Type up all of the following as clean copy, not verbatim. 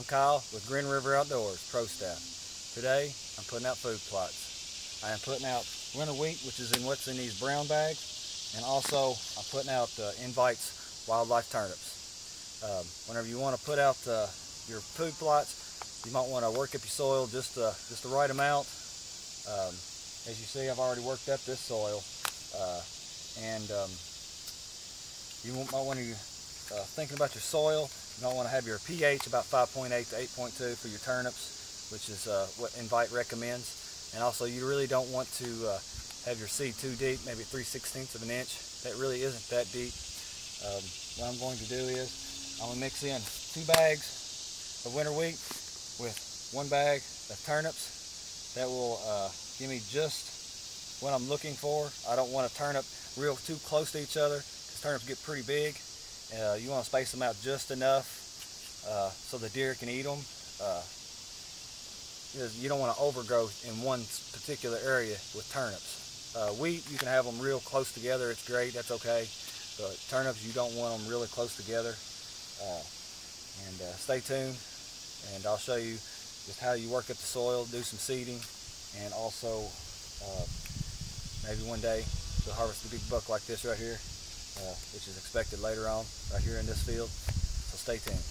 Kyle with Green River Outdoors Pro Staff. Today I'm putting out food plots. I am putting out winter wheat, which is in what's in these brown bags, and also I'm putting out Invite's wildlife turnips. Whenever you want to put out your food plots, you might want to work up your soil just the right amount. As you see, I've already worked up this soil, and you might want to thinking about your soil. You might want to have your pH about 5.8 to 8.2 for your turnips, which is what Invite recommends. And also, you really don't want to have your seed too deep, maybe 3/16 of an inch. That really isn't that deep. What I'm going to do is I'm going to mix in 2 bags of winter wheat with 1 bag of turnips. That will give me just what I'm looking for. I don't want a turnip too close to each other because turnips get pretty big. You want to space them out just enough so the deer can eat them. You don't want to overgrow in one particular area with turnips. Wheat, you can have them real close together. It's great. That's okay. But turnips, you don't want them really close together. Stay tuned, and I'll show you just how you work up the soil, do some seeding, and also maybe one day you'll harvest a big buck like this right here, which is expected later on right here in this field. So stay tuned.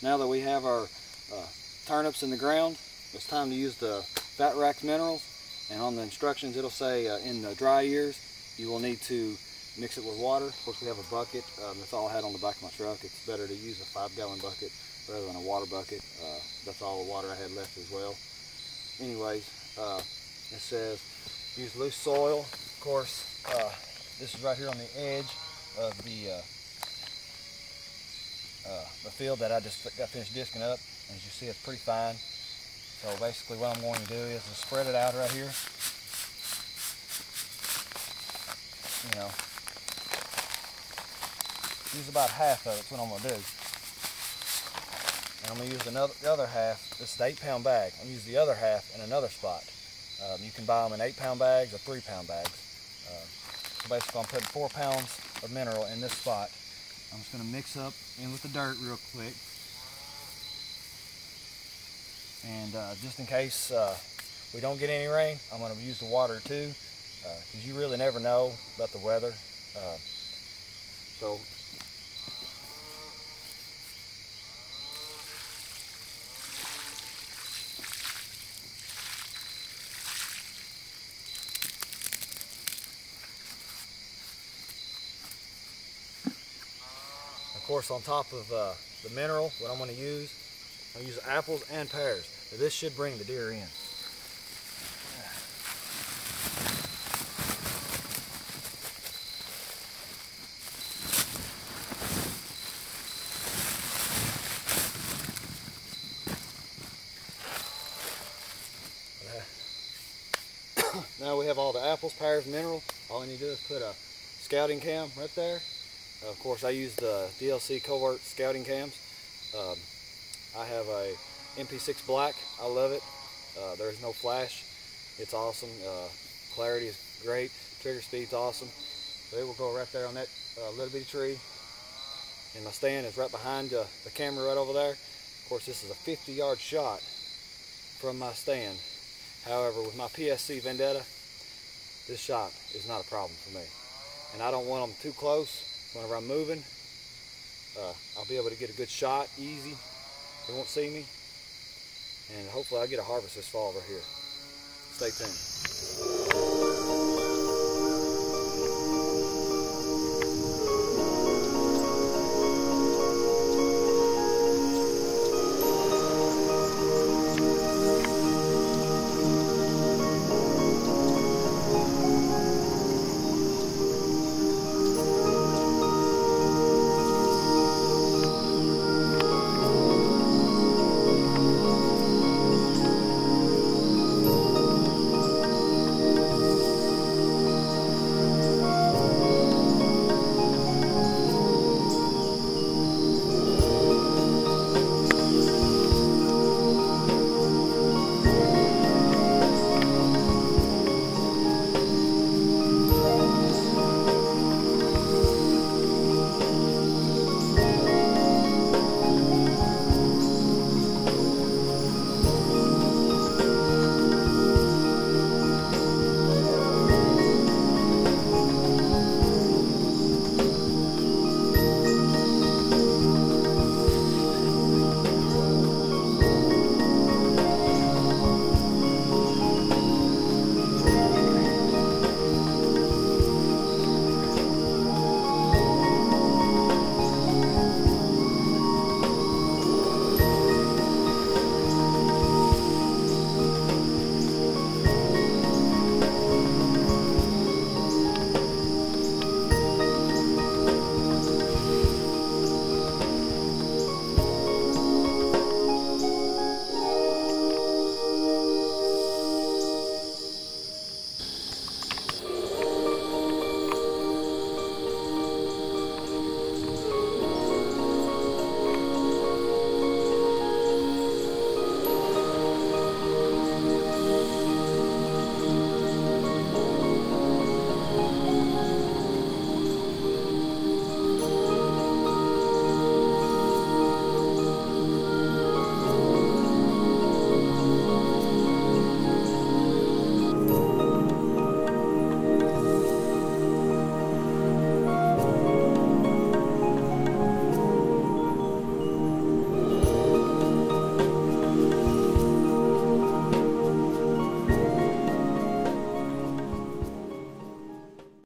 Now that we have our turnips in the ground, it's time to use the Fat Racks minerals. And on the instructions it'll say in the dry years you will need to mix it with water. Of course, we have a bucket. That's all I had on the back of my truck. It's better to use a 5-gallon bucket rather than a water bucket. That's all the water I had left as well. Anyways, it says use loose soil. Of course, this is right here on the edge of the field that I just got finished disking up. As you see, it's pretty fine. So basically what I'm going to do is to spread it out right here. You know, use about half of it. That's what I'm going to do. And I'm going to use the other half. This is the 8-pound bag. I'm going to use the other half in another spot. You can buy them in 8-pound bags or 3-pound bags. So basically I'm putting 4 pounds of mineral in this spot, I'm just going to mix up in with the dirt real quick. And just in case we don't get any rain, I'm going to use the water too, because you really never know about the weather. So of course, on top of the mineral, what I'm going to use, I'll use apples and pears. Now, this should bring the deer in. Now we have all the apples, pears, mineral. All I need to do is put a scouting cam right there. Of course, I use the DLC covert scouting cams. I have a MP6 Black. I love it. There's no flash. It's awesome. Clarity is great. Trigger speed's awesome. So it will go right there on that little bitty tree. And my stand is right behind the camera right over there. Of course, this is a 50-yard shot from my stand. However, with my PSC Vendetta, this shot is not a problem for me. And I don't want them too close. Whenever I'm moving, I'll be able to get a good shot, easy. They won't see me. And hopefully I'll get a harvest this fall over here. Stay tuned.